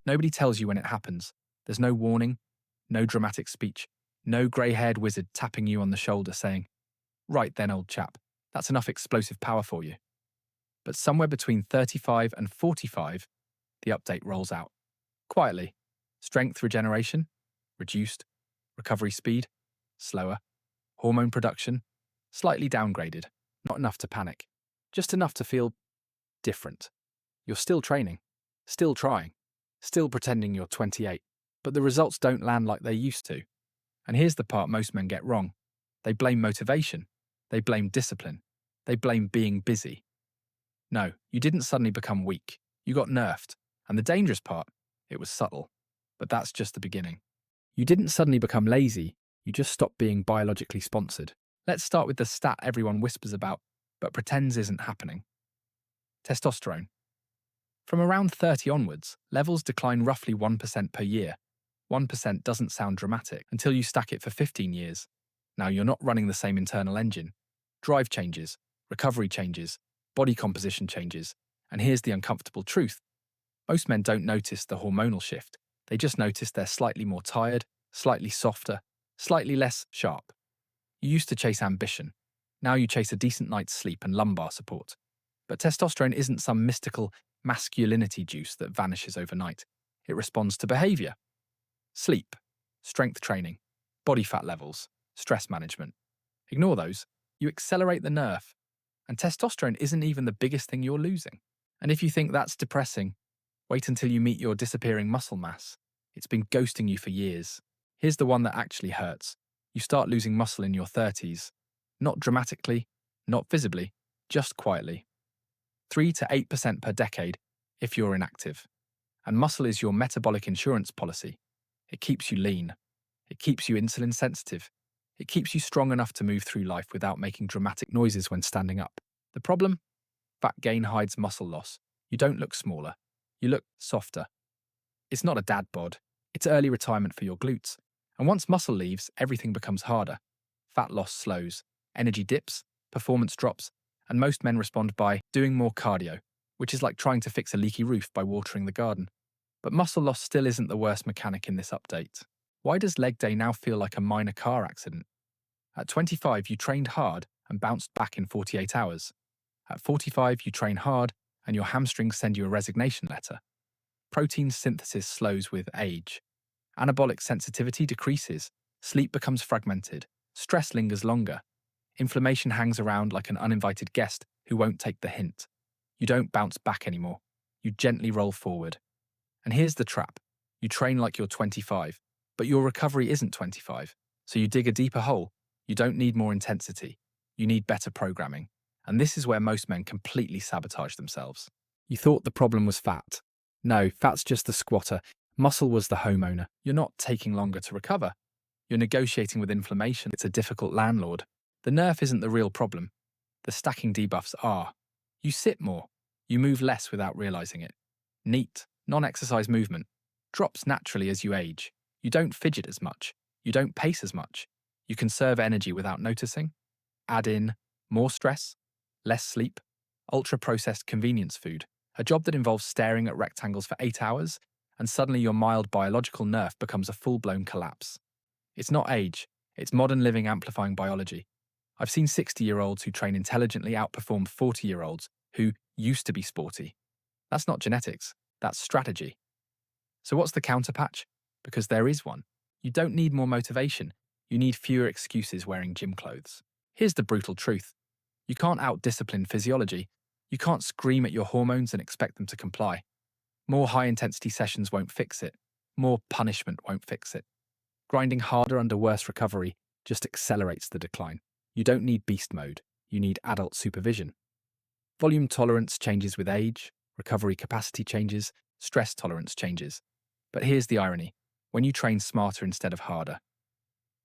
Nobody tells you when it happens. There's no warning, no dramatic speech, no grey-haired wizard tapping you on the shoulder saying, "Right then, old chap, that's enough explosive power for you." But somewhere between 35 and 45, the update rolls out. Quietly, strength regeneration, reduced, recovery speed, slower, hormone production, slightly downgraded, not enough to panic, just enough to feel different. You're still training, still trying, still pretending you're 28, but the results don't land like they used to. And here's the part most men get wrong. They blame motivation, they blame discipline, they blame being busy. No, you didn't suddenly become weak. You got nerfed. And the dangerous part, it was subtle. But that's just the beginning. You didn't suddenly become lazy, you just stopped being biologically sponsored. Let's start with the stat everyone whispers about, but pretends isn't happening. Testosterone. From around 30 onwards, levels decline roughly 1% per year. 1% doesn't sound dramatic until you stack it for 15 years. Now you're not running the same internal engine. Drive changes, recovery changes, body composition changes, and here's the uncomfortable truth. Most men don't notice the hormonal shift. They just notice they're slightly more tired, slightly softer, slightly less sharp. You used to chase ambition. Now you chase a decent night's sleep and lumbar support. But testosterone isn't some mystical masculinity juice that vanishes overnight. It responds to behavior. Sleep, strength training, body fat levels, stress management. Ignore those. You accelerate the nerf. And testosterone isn't even the biggest thing you're losing. And if you think that's depressing, wait until you meet your disappearing muscle mass. It's been ghosting you for years. Here's the one that actually hurts. You start losing muscle in your 30s. Not dramatically, not visibly, just quietly. 3 to 8% per decade if you're inactive. And muscle is your metabolic insurance policy. It keeps you lean. It keeps you insulin sensitive. It keeps you strong enough to move through life without making dramatic noises when standing up. The problem? Fat gain hides muscle loss. You don't look smaller. You look softer. It's not a dad bod. It's early retirement for your glutes. And once muscle leaves, everything becomes harder. Fat loss slows. Energy dips. Performance drops. And most men respond by doing more cardio, which is like trying to fix a leaky roof by watering the garden. But muscle loss still isn't the worst mechanic in this update. Why does leg day now feel like a minor car accident? At 25, you trained hard and bounced back in 48 hours. At 45, you train hard and your hamstrings send you a resignation letter. Protein synthesis slows with age. Anabolic sensitivity decreases. Sleep becomes fragmented. Stress lingers longer. Inflammation hangs around like an uninvited guest who won't take the hint. You don't bounce back anymore. You gently roll forward. And here's the trap. You train like you're 25, but your recovery isn't 25. So you dig a deeper hole. You don't need more intensity. You need better programming. And this is where most men completely sabotage themselves. You thought the problem was fat. No, fat's just the squatter. Muscle was the homeowner. You're not taking longer to recover. You're negotiating with inflammation. It's a difficult landlord. The nerf isn't the real problem. The stacking debuffs are. You sit more. You move less without realizing it. Neat, non-exercise movement drops naturally as you age. You don't fidget as much. You don't pace as much. You conserve energy without noticing. Add in more stress, less sleep, ultra-processed convenience food, a job that involves staring at rectangles for 8 hours, and suddenly your mild biological nerf becomes a full-blown collapse. It's not age, it's modern living amplifying biology. I've seen 60-year-olds who train intelligently outperform 40-year-olds who used to be sporty. That's not genetics, that's strategy. So what's the counterpatch? Because there is one. You don't need more motivation. You need fewer excuses wearing gym clothes. Here's the brutal truth. You can't out-discipline physiology. You can't scream at your hormones and expect them to comply. More high-intensity sessions won't fix it. More punishment won't fix it. Grinding harder under worse recovery just accelerates the decline. You don't need beast mode. You need adult supervision. Volume tolerance changes with age, recovery capacity changes, stress tolerance changes. But here's the irony. When you train smarter instead of harder,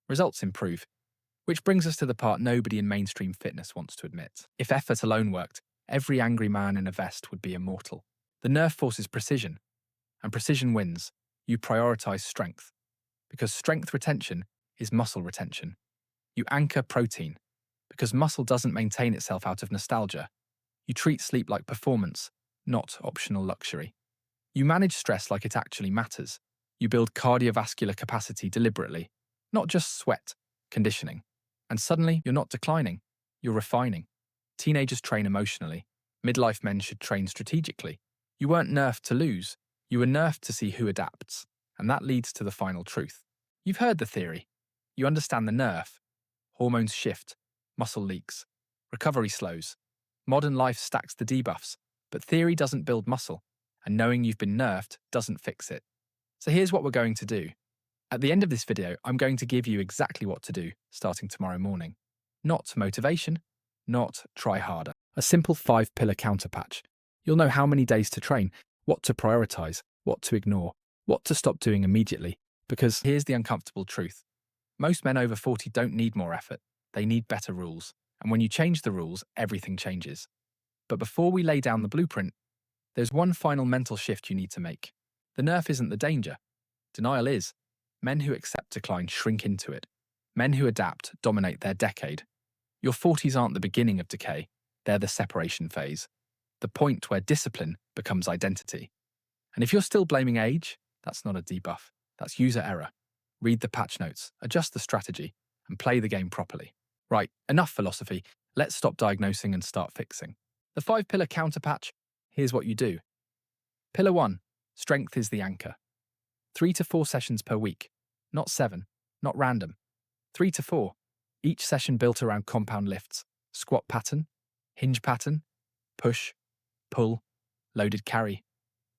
results improve. Which brings us to the part nobody in mainstream fitness wants to admit. If effort alone worked, every angry man in a vest would be immortal. The nerf forces precision, and precision wins. You prioritize strength, because strength retention is muscle retention. You anchor protein, because muscle doesn't maintain itself out of nostalgia. You treat sleep like performance, not optional luxury. You manage stress like it actually matters. You build cardiovascular capacity deliberately, not just sweat, conditioning. And suddenly, you're not declining, you're refining. Teenagers train emotionally. Midlife men should train strategically. You weren't nerfed to lose, you were nerfed to see who adapts. And that leads to the final truth. You've heard the theory. You understand the nerf. Hormones shift, muscle leaks, recovery slows. Modern life stacks the debuffs, but theory doesn't build muscle, and knowing you've been nerfed doesn't fix it. So here's what we're going to do. At the end of this video, I'm going to give you exactly what to do starting tomorrow morning. Not motivation, not try harder. A simple 5-pillar counterpatch. You'll know how many days to train, what to prioritize, what to ignore, what to stop doing immediately. Because here's the uncomfortable truth. Most men over 40 don't need more effort. They need better rules. And when you change the rules, everything changes. But before we lay down the blueprint, there's one final mental shift you need to make. The nerf isn't the danger. Denial is. Men who accept decline shrink into it. Men who adapt dominate their decade. Your 40s aren't the beginning of decay. They're the separation phase. The point where discipline becomes identity. And if you're still blaming age, that's not a debuff. That's user error. Read the patch notes, adjust the strategy, and play the game properly. Right, enough philosophy. Let's stop diagnosing and start fixing. The 5-pillar counterpatch, here's what you do. Pillar 1, strength is the anchor. 3 to 4 sessions per week. Not 7, not random. 3 to 4. Each session built around compound lifts, squat pattern, hinge pattern, push, pull, loaded carry.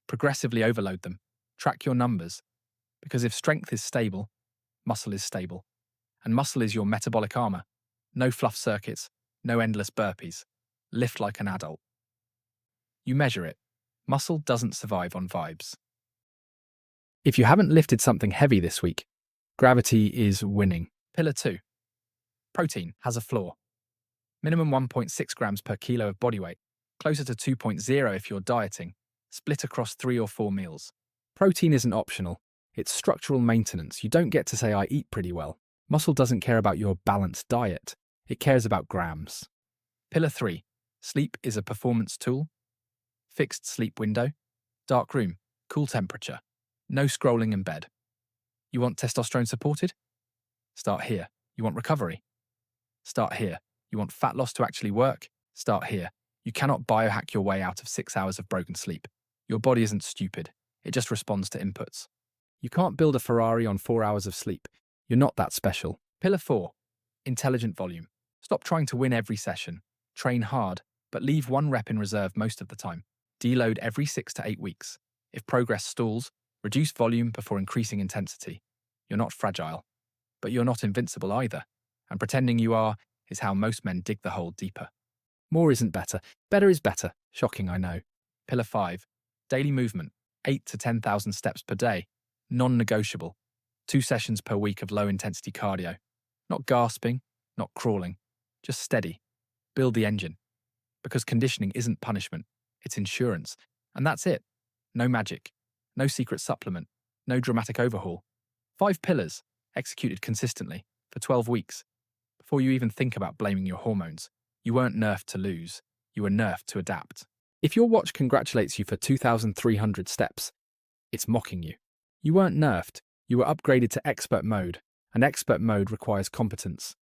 Progressively overload them. Track your numbers. Because if strength is stable, muscle is stable. And muscle is your metabolic armor. No fluff circuits, no endless burpees. Lift like an adult. You measure it. Muscle doesn't survive on vibes. If you haven't lifted something heavy this week, gravity is winning. Pillar 2. Protein has a flaw. Minimum 1.6 grams per kilo of body weight, closer to 2.0 if you're dieting, split across 3 or 4 meals. Protein isn't optional. It's structural maintenance. You don't get to say, I eat pretty well. Muscle doesn't care about your balanced diet. It cares about grams. Pillar 3. Sleep is a performance tool. Fixed sleep window. Dark room. Cool temperature. No scrolling in bed. You want testosterone supported? Start here. You want recovery? Start here. You want fat loss to actually work? Start here. You cannot biohack your way out of 6 hours of broken sleep. Your body isn't stupid. It just responds to inputs. You can't build a Ferrari on 4 hours of sleep. You're not that special. Pillar 4. Intelligent volume. Stop trying to win every session. Train hard, but leave 1 rep in reserve most of the time. Deload every 6 to 8 weeks. If progress stalls, reduce volume before increasing intensity. You're not fragile, but you're not invincible either. And pretending you are is how most men dig the hole deeper. More isn't better. Better is better. Shocking, I know. Pillar 5. Daily movement. 8 to 10,000 steps per day. Non-negotiable. 2 sessions per week of low-intensity cardio. Not gasping, not crawling. Just steady. Build the engine. Because conditioning isn't punishment. It's insurance. And that's it. No magic. No secret supplement. No dramatic overhaul. 5 pillars, executed consistently, for 12 weeks. Before you even think about blaming your hormones, you weren't nerfed to lose. You were nerfed to adapt. If your watch congratulates you for 2,300 steps, it's mocking you. You weren't nerfed. You were upgraded to expert mode, and expert mode requires competence.